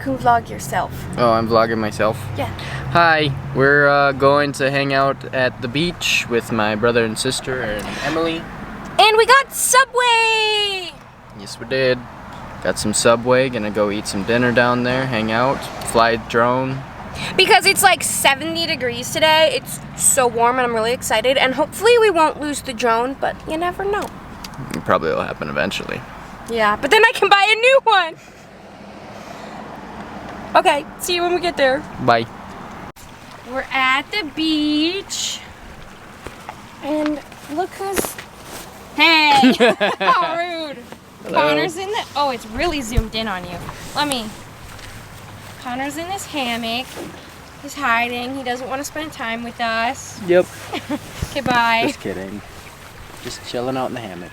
You can vlog yourself. Oh, I'm vlogging myself? Yeah. Hi, we're going to hang out at the beach with my brother and sister and Emily. And we got Subway! Yes, we did. Got some Subway, gonna go eat some dinner down there, hang out, fly drone. Because it's like 70 degrees today. It's so warm and I'm really excited. And hopefully we won't lose the drone, but you never know. It probably will happen eventually. Yeah, but then I can buy a new one. Okay, see you when we get there. Bye. We're at the beach. And look who's... Hey! How rude. Hello. Connor's in the... Oh, it's really zoomed in on you. Connor's in this hammock. He's hiding. He doesn't want to spend time with us. Yep. Okay, bye. Just kidding. Just chilling out in the hammock.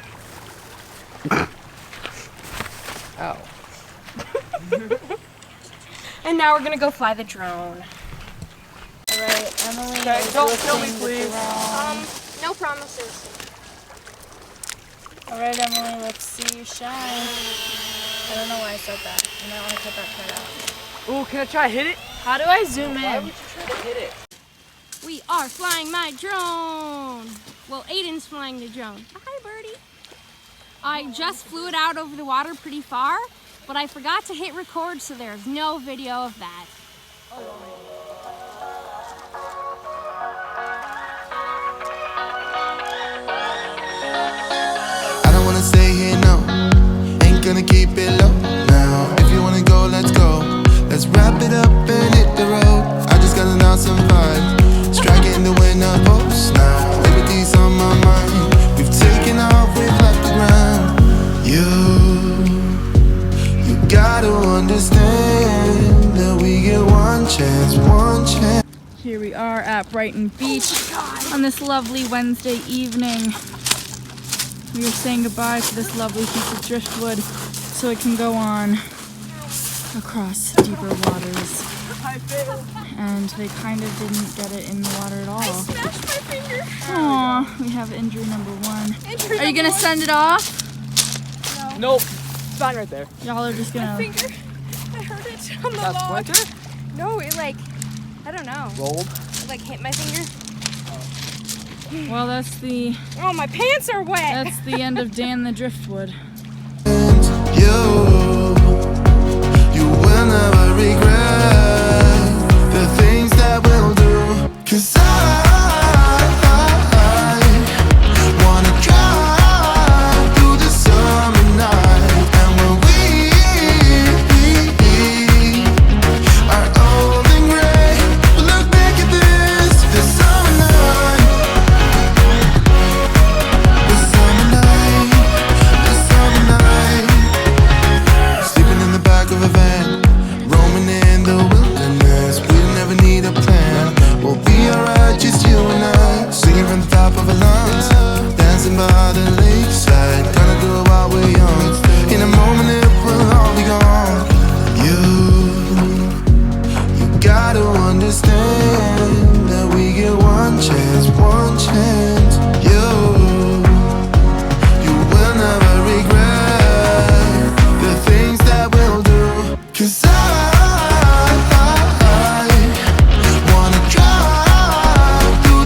Ow. And now we're gonna go fly the drone. Alright, Emily. Okay, don't kill me, please. No promises. Alright, Emily, let's see you shine. I don't know why I said that. You might want to cut that part out. Ooh, can I try to hit it? How do I zoom in? Why would you try to hit it? We are flying my drone. Well, Aiden's flying the drone. Hi, birdie. I just flew it out over the water pretty far, but I forgot to hit record, so there's no video of that. I don't wanna stay here, no. Ain't gonna keep it low now. If you wanna go, let's go. Let's wrap it up and hit the road. I just got an awesome vibe, striking the winner post now. Liberty's on my mind. We've taken off, we've left the ground. You gotta understand that we get one chance, one chance. Here we are at Brighton Beach on this lovely Wednesday evening. We are saying goodbye to this lovely piece of driftwood so it can go on across deeper waters. And they kind of didn't get it in the water at all. I smashed my finger. Aww, we have injury number one. Injury Are you gonna number send it off? Nope. It's fine right there. Y'all are just gonna... finger. I hurt it on the That's log. splinter? No, it like, I don't know. Rolled. It like hit my finger. Well, that's the Oh, my pants are wet. end of Dan the Driftwood. You